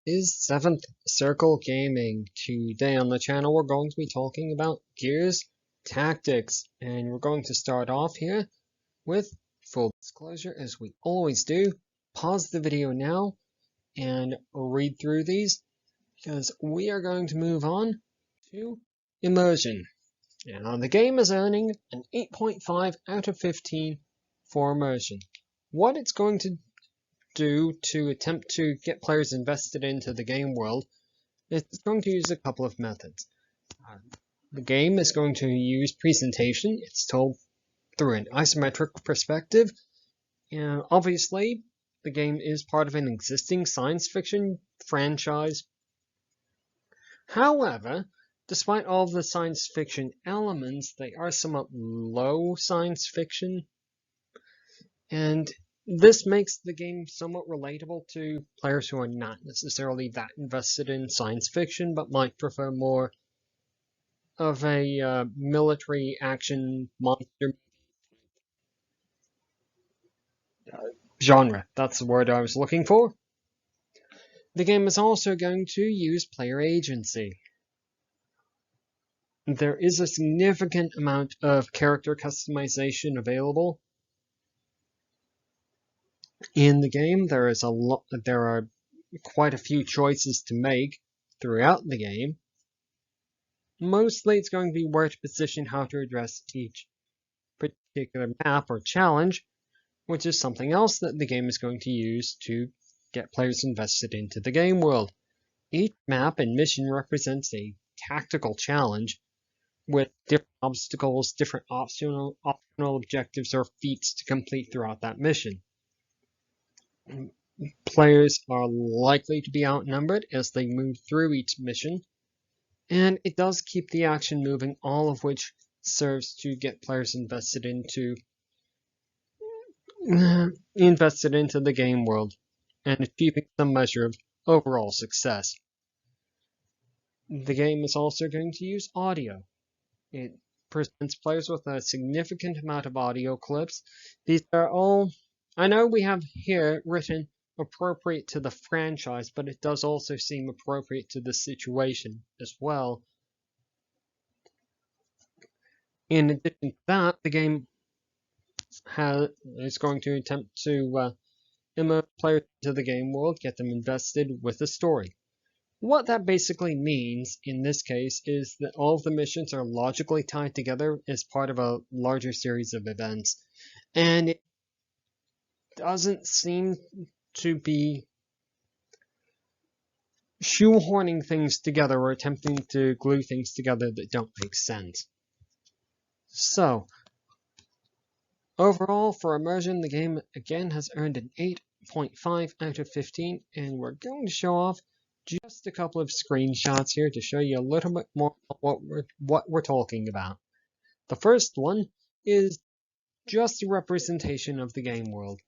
is 7th Circle Gaming. Today on the channel we're going to be talking about Gears Tactics, and we're going to start off here with full disclosure as we always do. Pause the video now and read through these because we are going to move on to Immersion. Now the game is earning an 8.5 out of 15 for Immersion. What it's going to do to attempt to get players invested into the game world is it's going to use a couple of methods. The game is going to use presentation. It's told through an isometric perspective. And obviously, the game is part of an existing science fiction franchise. However, despite all of the science fiction elements, they are somewhat low science fiction. And this makes the game somewhat relatable to players who are not necessarily that invested in science fiction, but might prefer more of a military action monster genre. That's the word I was looking for. The game is also going to use player agency. There is a significant amount of character customization available in the game. There are quite a few choices to make throughout the game. Mostly it's going to be where to position, how to address each particular map or challenge, which is something else that the game is going to use to get players invested into the game world. Each map and mission represents a tactical challenge with different obstacles, different optional objectives or feats to complete throughout that mission. Players are likely to be outnumbered as they move through each mission, and it does keep the action moving, all of which serves to get players invested into the game world and achieving some measure of overall success. The game is also going to use audio. It presents players with a significant amount of audio clips. These are all, I know we have here written appropriate to the franchise, but it does also seem appropriate to the situation as well. In addition to that, the game is going to attempt to immerse players into the game world, get them invested with the story. What that basically means in this case is that all of the missions are logically tied together as part of a larger series of events, and it doesn't seem to be shoehorning things together or attempting to glue things together that don't make sense. So, overall for Immersion, the game again has earned an 8.5 out of 15, and we're going to show off just a couple of screenshots here to show you a little bit more what we're talking about. The first one is just a representation of the game world.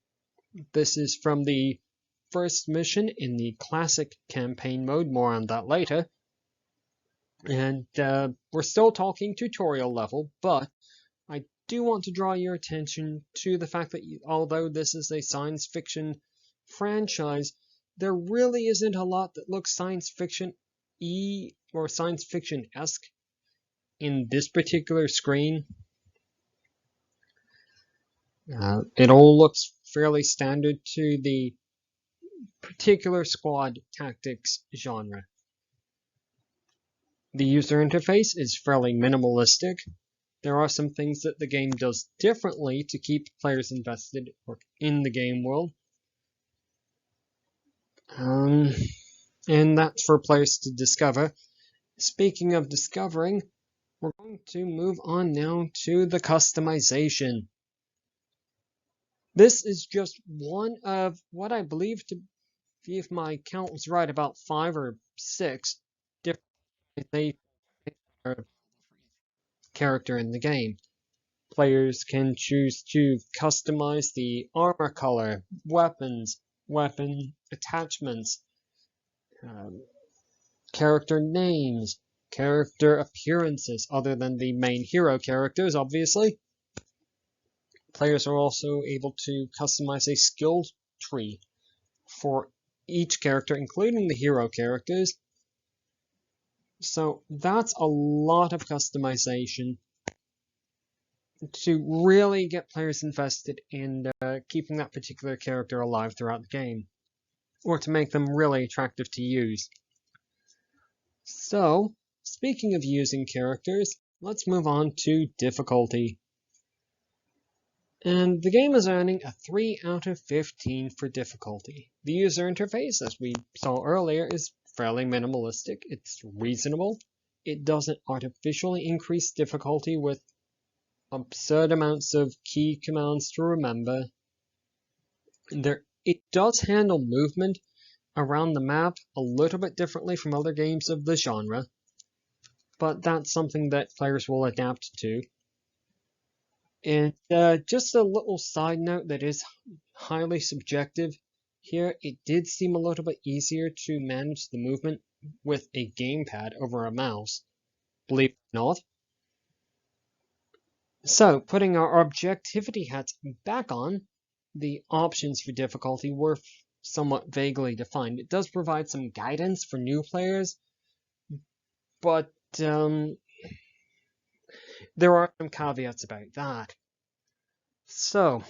This is from the first mission in the classic campaign mode, more on that later. And we're still talking tutorial level, but I do want to draw your attention to the fact that although this is a science fiction franchise, there really isn't a lot that looks science fiction-y or science fiction-esque in this particular screen. It all looks fairly standard to the particular squad tactics genre. The user interface is fairly minimalistic. There are some things that the game does differently to keep players invested in the game world. And that's for players to discover. Speaking of discovering, we're going to move on now to the customization. This is just one of what I believe to be, if my count was right, about 5 or 6 different character in the game. Players can choose to customize the armor color, weapons, weapon attachments, character names, character appearances other than the main hero characters, obviously. Players are also able to customize a skill tree for each character, including the hero characters. So that's a lot of customization to really get players invested in keeping that particular character alive throughout the game, or to make them really attractive to use. So, speaking of using characters, let's move on to difficulty. And the game is earning a 3 out of 15 for difficulty. The user interface, as we saw earlier, is fairly minimalistic. It's reasonable. It doesn't artificially increase difficulty with absurd amounts of key commands to remember. It does handle movement around the map a little bit differently from other games of the genre, but that's something that players will adapt to. And just a little side note that is highly subjective here, it did seem a little bit easier to manage the movement with a gamepad over a mouse, believe it or not. So, putting our objectivity hats back on, the options for difficulty were somewhat vaguely defined. It does provide some guidance for new players, but there are some caveats about that. So,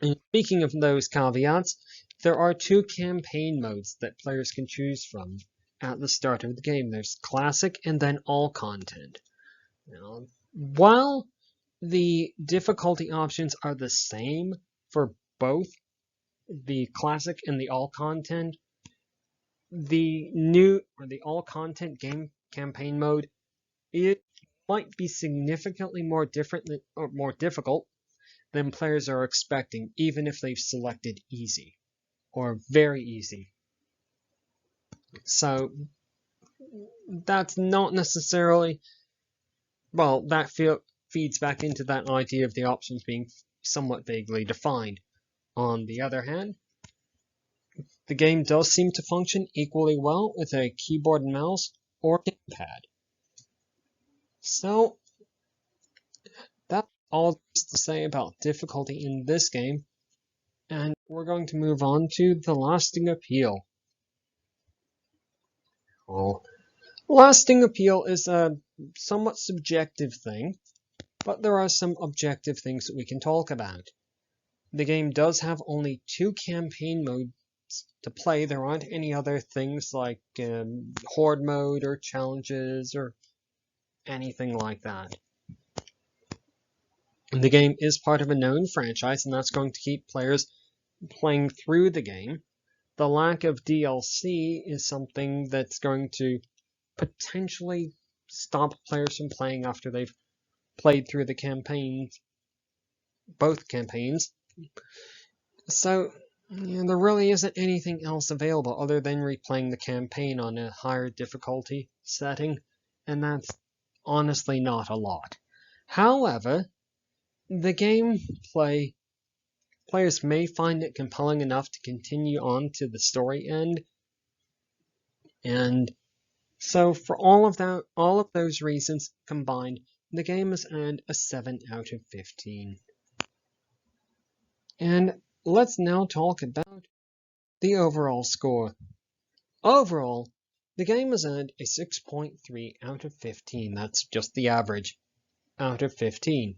speaking of those caveats, there are two campaign modes that players can choose from at the start of the game. There's Classic and then All Content. Now, while the difficulty options are the same for both the Classic and the All Content, the new or the All Content game campaign mode, it might be significantly more difficult than players are expecting, even if they've selected easy or very easy. So that's not necessarily, well, that feeds back into that idea of the options being somewhat vaguely defined. On the other hand, the game does seem to function equally well with a keyboard and mouse or gamepad. So that's all there's to say about difficulty in this game, and we're going to move on to the lasting appeal. Oh, lasting appeal is a somewhat subjective thing, but there are some objective things that we can talk about. The game does have only 2 campaign modes to play. There aren't any other things like horde mode or challenges or anything like that. The game is part of a known franchise, and that's going to keep players playing through the game. The lack of DLC is something that's going to potentially stop players from playing after they've played through the campaigns, both campaigns. So there really isn't anything else available other than replaying the campaign on a higher difficulty setting, and that's honestly not a lot. However, the gameplay, players may find it compelling enough to continue on to the story end, and so for all of those reasons combined, the game has earned a 7 out of 15. And let's now talk about the overall score. Overall, the game has earned a 6.3 out of 15. That's just the average out of 15.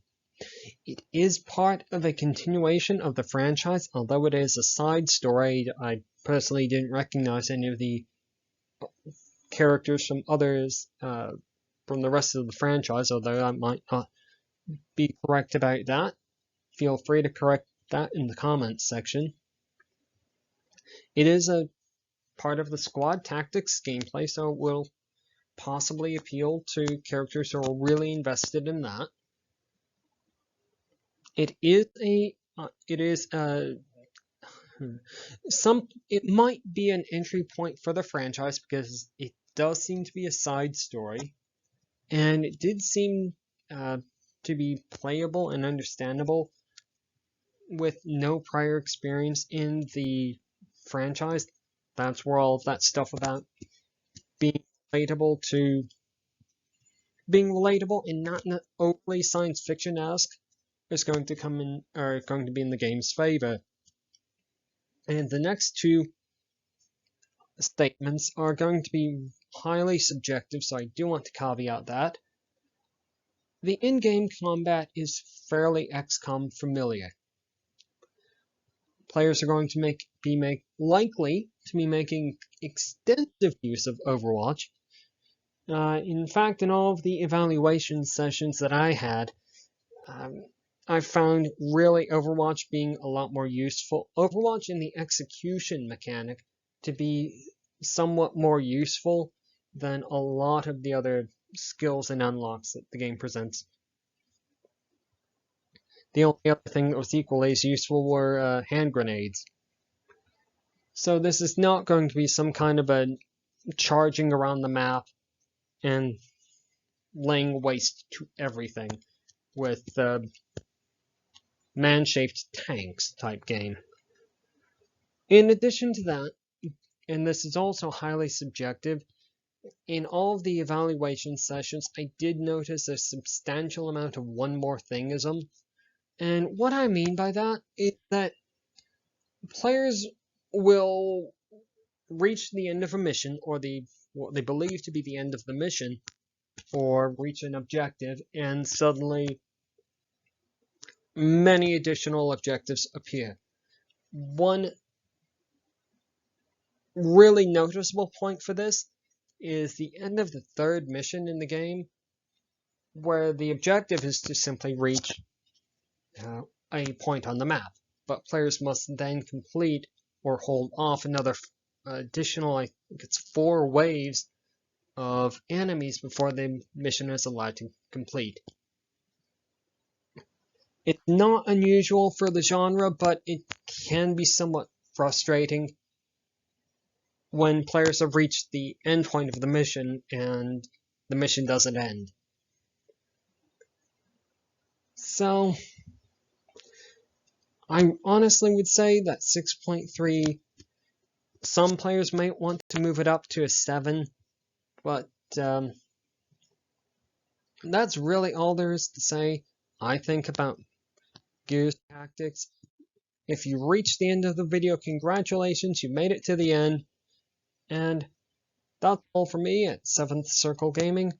It is part of a continuation of the franchise, although it is a side story. I personally didn't recognize any of the characters from others from the rest of the franchise, although I might not be correct about that. Feel free to correct that in the comments section. It is a part of the squad tactics gameplay, so it will possibly appeal to characters who are really invested in that. It might be an entry point for the franchise because it does seem to be a side story, and it did seem to be playable and understandable with no prior experience in the franchise. That's where all of that stuff about being relatable and not overly science fiction-esque is going to come in, or going to be in the game's favor. And the next two statements are going to be highly subjective, so I do want to caveat that. The in-game combat is fairly XCOM familiar. Players are going to likely to be making extensive use of Overwatch. In fact, in all of the evaluation sessions that I had, I found really Overwatch being a lot more useful. Overwatch in the execution mechanic to be somewhat more useful than a lot of the other skills and unlocks that the game presents. The only other thing that was equally as useful were hand grenades. So this is not going to be some kind of a charging around the map and laying waste to everything with man-shaped tanks type game. In addition to that, and this is also highly subjective, in all of the evaluation sessions, I did notice a substantial amount of one more thingism. And what I mean by that is that players will reach the end of a mission, or what they believe to be the end of the mission, or reach an objective, and suddenly many additional objectives appear. One really noticeable point for this is the end of the third mission in the game, where the objective is to simply reach a point on the map, but players must then complete or hold off another additional, I think it's 4 waves of enemies before the mission is allowed to complete. It's not unusual for the genre, but it can be somewhat frustrating when players have reached the end point of the mission and the mission doesn't end. So, I honestly would say that 6.3, some players might want to move it up to a 7, but that's really all there is to say, I think, about Gears Tactics. If you reached the end of the video, congratulations, you made it to the end. And that's all for me at 7th Circle Gaming.